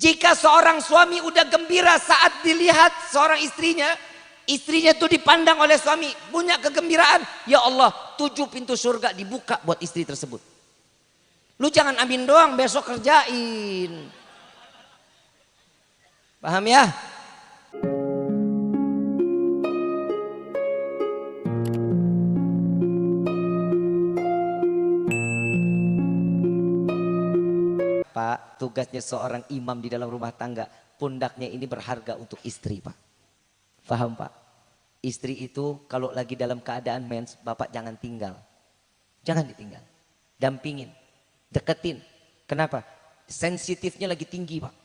Jika seorang suami udah gembira saat dilihat seorang istrinya tuh dipandang oleh suami, punya kegembiraan, ya Allah, 7 pintu surga dibuka buat istri tersebut. Lu jangan amin doang, besok kerjain. Paham ya? Pak, tugasnya seorang imam di dalam rumah tangga, pundaknya ini berharga untuk istri, Pak. Paham, Pak? Istri itu kalau lagi dalam keadaan mens, Bapak jangan tinggal. Jangan ditinggal. Dampingin, deketin. Kenapa? Sensitifnya lagi tinggi, Pak.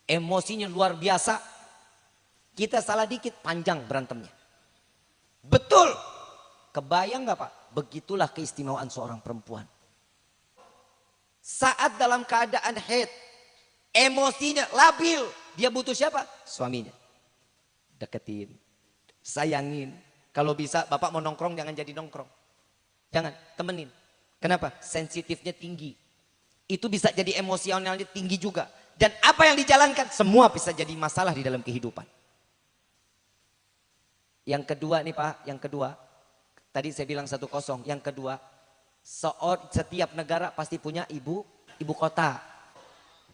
Emosinya luar biasa. Kita salah dikit, panjang berantemnya. Betul. Kebayang gak, Pak? Begitulah keistimewaan seorang perempuan. Saat dalam keadaan haid, emosinya labil, dia butuh siapa? Suaminya. Deketin, sayangin. Kalau bisa bapak mau nongkrong, jangan jadi nongkrong. Jangan, temenin. Kenapa? Sensitifnya tinggi. Itu bisa jadi emosionalnya tinggi juga. Dan apa yang dijalankan, semua bisa jadi masalah di dalam kehidupan. Yang kedua nih Pak, yang kedua. Tadi saya bilang 1-0, yang kedua. Setiap negara pasti punya ibu kota.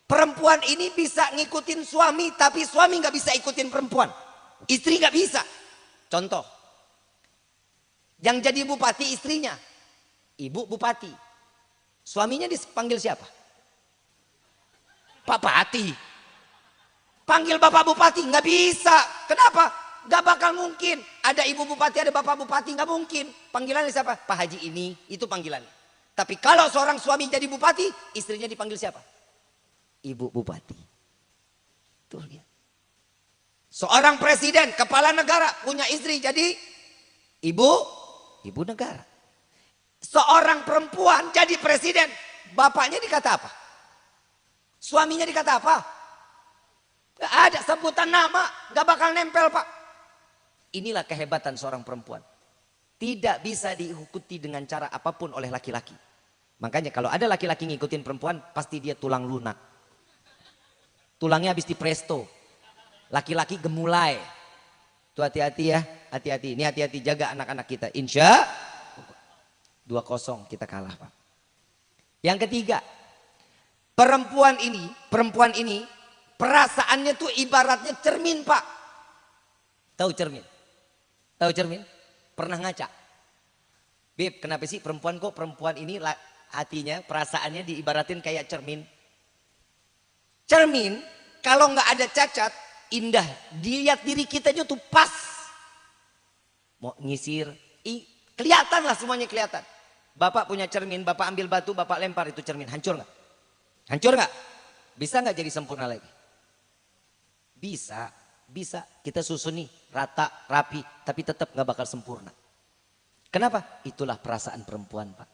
Perempuan ini bisa ngikutin suami, tapi suami nggak bisa ikutin perempuan. Istri nggak bisa. Contoh, yang jadi bupati istrinya, ibu bupati. Suaminya dipanggil siapa? Pak Pati. Panggil bapak bupati nggak bisa. Kenapa? Nggak bakal mungkin. Ada ibu bupati, ada bapak bupati, nggak mungkin. Panggilannya siapa? Pak Haji ini, itu panggilannya. Tapi kalau seorang suami jadi bupati, istrinya dipanggil siapa? Ibu bupati. Tuh lihat. Seorang presiden, kepala negara, punya istri jadi ibu negara. Seorang perempuan jadi presiden, bapaknya dikata apa? Suaminya dikata apa? Gak ada sebutan nama, gak bakal nempel, Pak. Inilah kehebatan seorang perempuan. Tidak bisa diikuti dengan cara apapun oleh laki-laki. Makanya kalau ada laki-laki ngikutin perempuan, pasti dia tulang lunak. Tulangnya habis dipresto. Laki-laki gemulai. Tuh hati-hati ya, hati-hati. Ini hati-hati, jaga anak-anak kita. Insya 2-0 kita kalah, Pak. Yang ketiga, perempuan ini perasaannya tuh ibaratnya cermin, Pak. Tahu cermin? Tahu cermin? Pernah ngaca? Beb, kenapa sih perempuan ini hatinya, perasaannya diibaratin kayak cermin? Cermin, kalau nggak ada cacat, indah. Dilihat diri kita aja tuh pas. Mau nyisir, kelihatan lah, semuanya kelihatan. Bapak punya cermin, bapak ambil batu, bapak lempar, itu cermin. Hancur nggak? Hancur nggak? Bisa nggak jadi sempurna lagi? Bisa. Bisa, kita susun nih rata, rapi, tapi tetap nggak bakal sempurna. Kenapa? Itulah perasaan perempuan, Pak.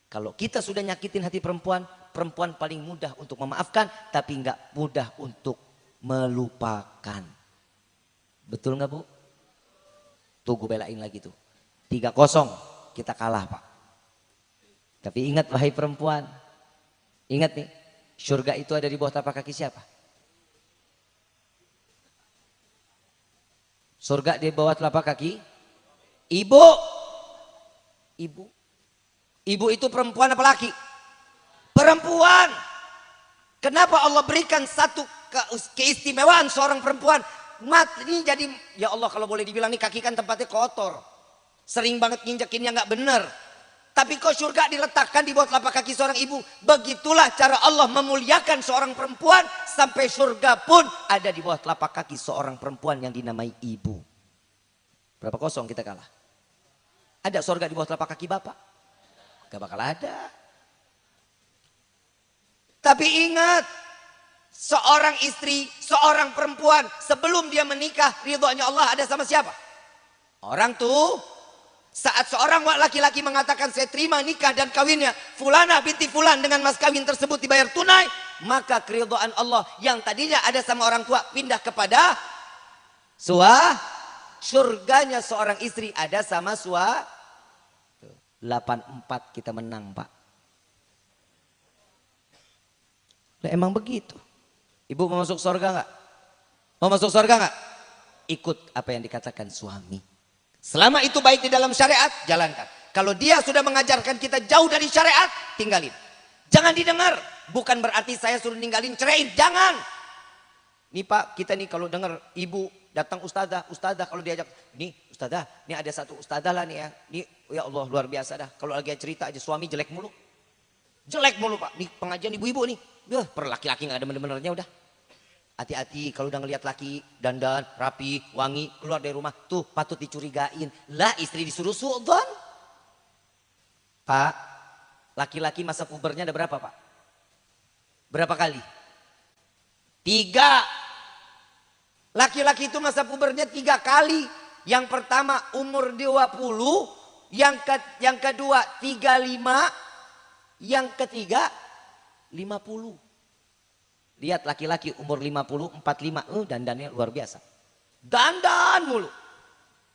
Kalau kita sudah nyakitin hati perempuan, perempuan paling mudah untuk memaafkan, tapi nggak mudah untuk melupakan. Betul nggak, Bu? Tuh gue belain lagi tuh. 3-0 kita kalah, Pak. Tapi ingat wahai perempuan, ingat nih, surga itu ada di bawah tapak kaki siapa? Surga di bawah telapak kaki ibu. Ibu itu perempuan apa laki? Perempuan. Kenapa Allah berikan satu keistimewaan seorang perempuan? Ini jadi, ya Allah, kalau boleh dibilang nih, kaki kan tempatnya kotor. Sering banget nginjekinnya nggak bener. Tapi kok surga diletakkan di bawah telapak kaki seorang ibu? Begitulah cara Allah memuliakan seorang perempuan, sampai surga pun ada di bawah telapak kaki seorang perempuan yang dinamai ibu. Berapa 0 kita kalah? Ada surga di bawah telapak kaki bapak? Gak bakal ada. Tapi ingat, seorang istri, seorang perempuan, sebelum dia menikah, ridhonya Allah ada sama siapa? Orang tuh. Saat seorang laki-laki mengatakan saya terima nikah dan kawinnya Fulana binti Fulan dengan mas kawin tersebut dibayar tunai, maka keridhaan Allah yang tadinya ada sama orang tua pindah kepada surganya seorang istri ada sama 8-4 kita menang, Pak. Nah, emang begitu. Ibu mau masuk surga nggak? Mau masuk surga nggak? Ikut apa yang dikatakan suami. Selama itu baik di dalam syariat, jalankan. Kalau dia sudah mengajarkan kita jauh dari syariat, tinggalin. Jangan didengar. Bukan berarti saya suruh ninggalin, ceraiin. Jangan. Nih Pak, kita nih kalau dengar ibu datang ustazah kalau diajak. Nih ustazah, nih ada satu ustazah lah nih ya. Nih ya Allah luar biasa dah. Kalau lagi cerita aja suami jelek mulu. Jelek mulu Pak. Nih pengajian ibu-ibu nih. Per laki-laki gak ada bener-benernya udah. Hati-hati kalau udah ngelihat laki dandan, rapi, wangi, keluar dari rumah. Tuh patut dicurigain. Lah istri disuruh suudzon. Pak, laki-laki masa pubernya ada berapa Pak? Berapa kali? 3. Laki-laki itu masa pubernya 3 kali. Yang pertama umur 20. Yang kedua 35. Yang ketiga 50. Lihat laki-laki umur 50, 45. Dandannya luar biasa. Dandan mulu.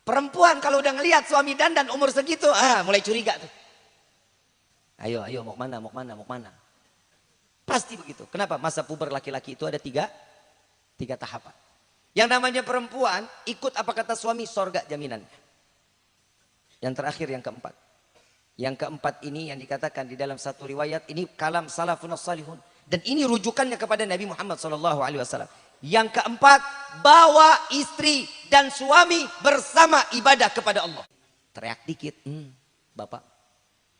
Perempuan kalau udah ngelihat suami dandan umur segitu. Mulai curiga tuh. Ayo mau kemana. Pasti begitu. Kenapa? Masa puber laki-laki itu ada 3 tahapan. Yang namanya perempuan ikut apa kata suami, sorga jaminan. Yang terakhir yang keempat. Yang keempat ini yang dikatakan di dalam satu riwayat ini kalam salafun salihun. Dan ini rujukannya kepada Nabi Muhammad SAW. Yang keempat, bawa istri dan suami bersama ibadah kepada Allah. Teriak dikit, bapak,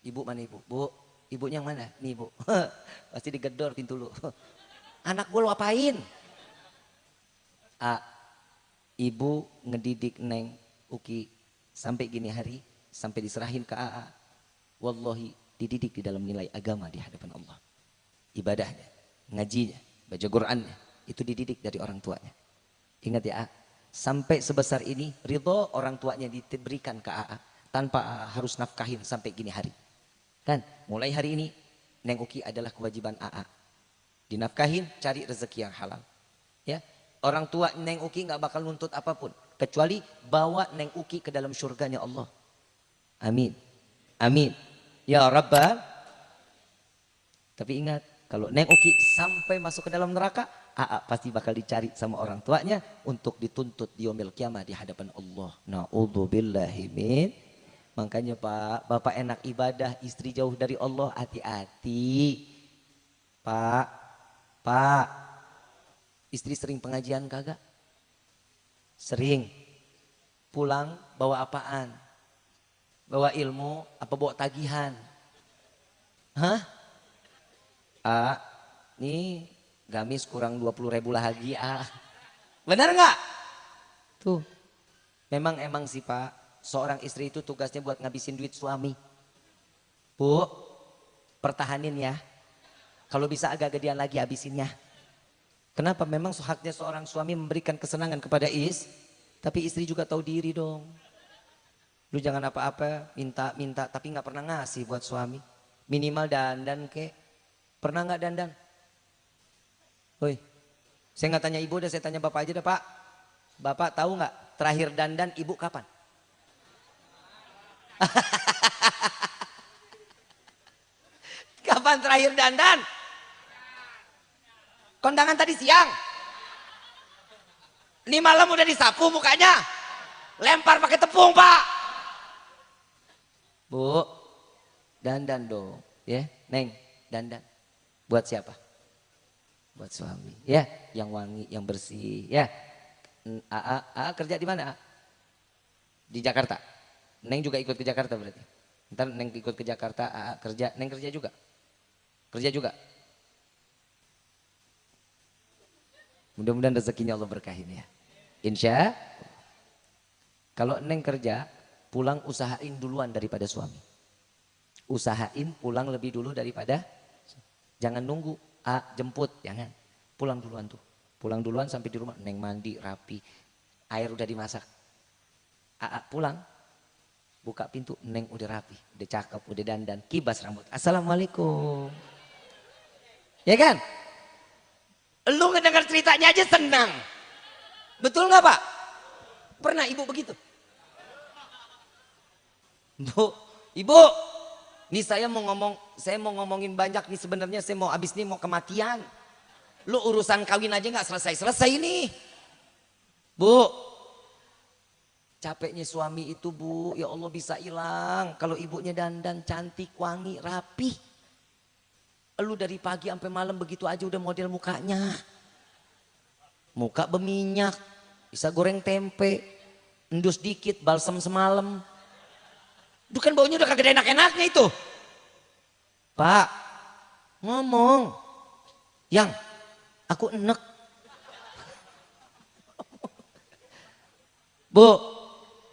ibu mana ibu? Bu, ibunya yang mana? Nih ibu, pasti digedor pintu lu. Anak gue lu apain? Ibu ngedidik Neng Uki sampai gini hari, sampai diserahin ke AA. Wallahi dididik di dalam nilai agama di hadapan Allah. Ibadahnya, ngajinya, baca Qur'annya, itu dididik dari orang tuanya. Ingat ya, sampai sebesar ini ridho orang tuanya diberikan ke AA tanpa AA harus nafkahin sampai gini hari. Kan, mulai hari ini Neng Uki adalah kewajiban AA. Dinafkahin, cari rezeki yang halal. Ya, orang tua Neng Uki nggak bakal nuntut apapun kecuali bawa Neng Uki ke dalam surganya Allah. Amin. Amin. Ya Rabbal. Tapi ingat, kalau Neng Uki sampai masuk ke dalam neraka, AA pasti bakal dicari sama orang tuanya untuk dituntut di yaumil qiyamah di hadapan Allah. Na'udzubillahi min. Makanya Pak, Bapak enak ibadah, istri jauh dari Allah, hati-hati. Pak, istri sering pengajian kagak? Sering. Pulang bawa apaan? Bawa ilmu apa bawa tagihan? Hah? Nih gamis kurang 20.000 lagi. Benar nggak? Tuh, emang sih Pak, seorang istri itu tugasnya buat ngabisin duit suami. Bu, pertahanin ya. Kalau bisa agak gedean lagi habisinnya. Kenapa? Memang haknya seorang suami memberikan kesenangan kepada tapi istri juga tahu diri dong. Lu jangan apa-apa, minta, tapi nggak pernah ngasih buat suami. Minimal dandan kek. Pernah nggak dandan? Woi, saya nggak tanya ibu, saya tanya bapak aja dah Pak. Bapak tahu nggak terakhir dandan ibu kapan? Kapan terakhir dandan? Kondangan tadi siang. Ini malam udah disapu mukanya. Lempar pakai tepung Pak. Bu, dandan dong, ya, Neng, dandan. Buat siapa? Buat suami, ya, yang wangi, yang bersih, ya. AA kerja di mana? Di Jakarta. Neng juga ikut ke Jakarta berarti. Ntar Neng ikut ke Jakarta, AA kerja, Neng kerja juga. Kerja juga. Mudah-mudahan rezekinya Allah berkahin ya. Insya. Kalau Neng kerja, pulang usahain duluan daripada suami. Usahain pulang lebih dulu daripada. Jangan nunggu jemput, jangan. Pulang duluan tuh. Pulang duluan sampai di rumah Neng mandi rapi. Air udah dimasak. Pulang. Buka pintu, Neng udah rapi, udah cakep, udah dandan, kibas rambut. Assalamualaikum. Ya kan? Lu ngedengar ceritanya aja senang. Betul nggak Pak? Pernah ibu begitu? Bu, ibu, nih saya mau ngomongin banyak nih sebenarnya saya mau abis ini mau kematian. Lu urusan kawin aja nggak selesai-selesai ini. Bu, capeknya suami itu bu, ya Allah bisa hilang. Kalau ibunya dandan cantik, wangi, rapi. Lu dari pagi sampai malam begitu aja udah model mukanya. Muka berminyak, bisa goreng tempe, endus dikit, balsam semalam. Itu kan baunya udah kagak enak-enaknya itu. Pak, ngomong. Yang, aku enek. Bu,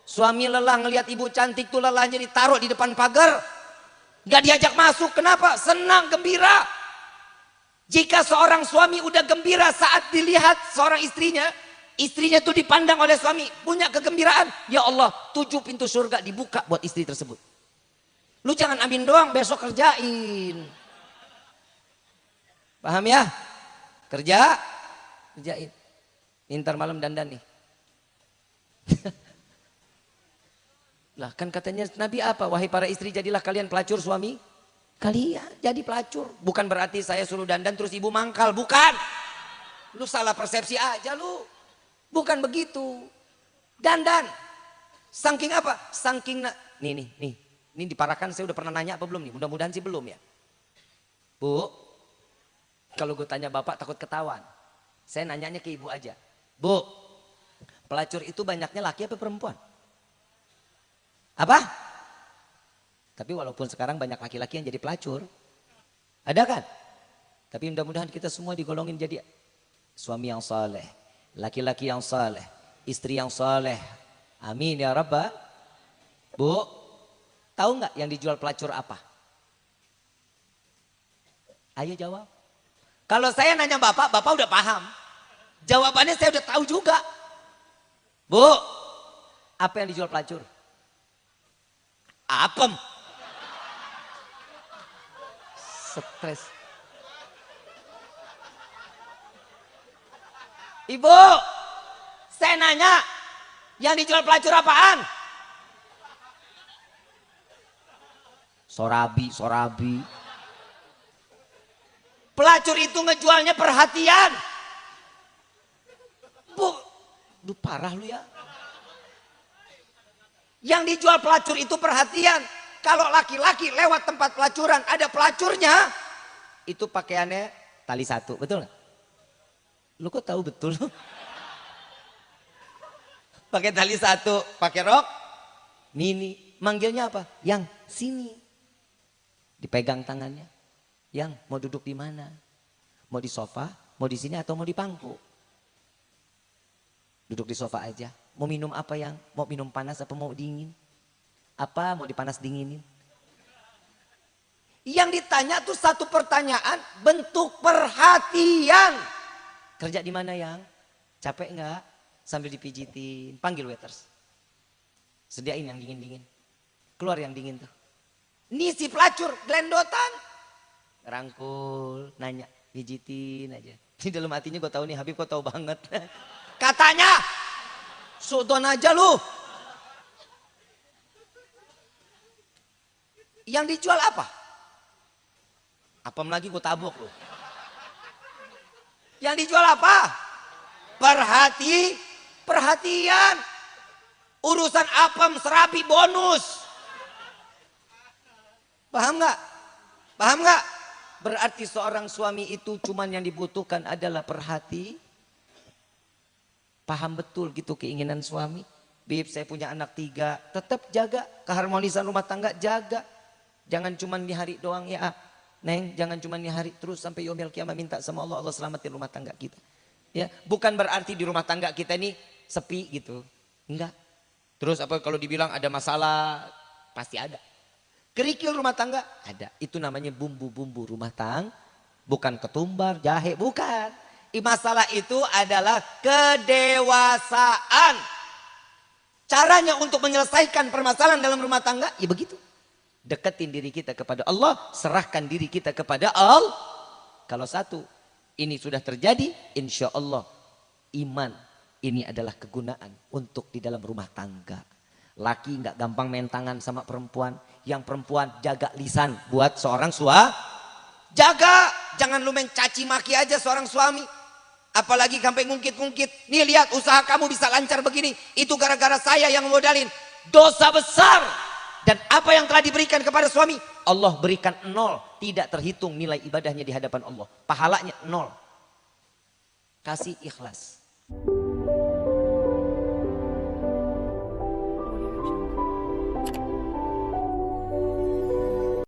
suami lelah ngelihat ibu cantik tuh lelahnya ditaruh di depan pagar. Gak diajak masuk, kenapa? Senang, gembira. Jika seorang suami udah gembira saat dilihat seorang istrinya tuh dipandang oleh suami, punya kegembiraan. Ya Allah, 7 pintu surga dibuka buat istri tersebut. Lu jangan amin doang, besok kerjain. Paham ya? Kerjain. Ntar malam dandan nih. Lah kan katanya Nabi apa? Wahai para istri, jadilah kalian pelacur suami kalian. Jadi pelacur. Bukan berarti saya suruh dandan terus ibu mangkal. Bukan. Lu salah persepsi aja lu. Bukan begitu. Dandan. Saking apa? Saking nih. Ini di Parakan saya udah pernah nanya apa belum nih? Mudah-mudahan sih belum ya. Bu, kalau gue tanya bapak takut ketahuan. Saya nanyanya ke ibu aja. Bu, pelacur itu banyaknya laki apa perempuan? Apa? Tapi walaupun sekarang banyak laki-laki yang jadi pelacur. Ada kan? Tapi mudah-mudahan kita semua digolongin jadi suami yang saleh, laki-laki yang saleh, istri yang saleh. Amin ya Rabbal. Bu, tahu nggak yang dijual pelacur apa? Ayo jawab. Kalau saya nanya bapak udah paham. Jawabannya saya udah tahu juga. Bu, apa yang dijual pelacur? Apem. Stres. Ibu, saya nanya, yang dijual pelacur apaan? Sorabi. Pelacur itu ngejualnya perhatian. Bu, lu parah lu ya. Yang dijual pelacur itu perhatian. Kalau laki-laki lewat tempat pelacuran ada pelacurnya, itu pakaiannya tali satu, betul nggak? Lu kok tahu betul? Pakai tali satu, pakai rok mini. Manggilnya apa? Yang sini. Dipegang tangannya. Yang mau duduk di mana? Mau di sofa, mau di sini atau mau di pangku? Duduk di sofa aja. Mau minum apa yang? Mau minum panas apa mau dingin? Apa mau dipanas dinginin? Yang ditanya tuh satu pertanyaan, bentuk perhatian. Kerja di mana yang? Capek nggak? Sambil dipijitin, panggil waiters. Sediain yang dingin-dingin. Keluar yang dingin tuh. Ini si pelacur, gelendotan. Rangkul, nanya, pijitin aja. Di dalam hatinya gue tahu nih, Habib kok tahu banget. Katanya, sudon aja lu. Yang dijual apa? Apem lagi gue tabok lu. Yang dijual apa? Perhatian. Urusan apem serabi bonus. Paham nggak? Berarti seorang suami itu cuman yang dibutuhkan adalah paham betul gitu keinginan suami. Bib, saya punya anak 3, tetap jaga keharmonisan rumah tangga, jaga. Jangan cuma di hari doang ya, Neng, jangan cuma di hari terus sampai yaumil kiamah minta sama Allah, Allah selamatin rumah tangga kita. Ya, bukan berarti di rumah tangga kita ini sepi gitu. Enggak. Terus apa kalau dibilang ada masalah, pasti ada. Kerikil rumah tangga ada. Itu namanya bumbu-bumbu rumah tangga, bukan ketumbar, jahe, bukan. Masalah itu adalah kedewasaan. Caranya untuk menyelesaikan permasalahan dalam rumah tangga, ya begitu. Deketin diri kita kepada Allah, serahkan diri kita kepada Allah. Kalau satu, ini sudah terjadi, insya Allah iman ini adalah kegunaan untuk di dalam rumah tangga. Laki nggak gampang main tangan sama perempuan, yang perempuan jaga lisan buat seorang suami. Jaga jangan lu mencaci maki aja seorang suami. Apalagi sampai ngungkit-ngungkit. Nih lihat usaha kamu bisa lancar begini. Itu gara-gara saya yang modalin. Dosa besar. Dan apa yang telah diberikan kepada suami, Allah berikan 0. Tidak terhitung nilai ibadahnya di hadapan Allah. Pahalanya 0. Kasih ikhlas.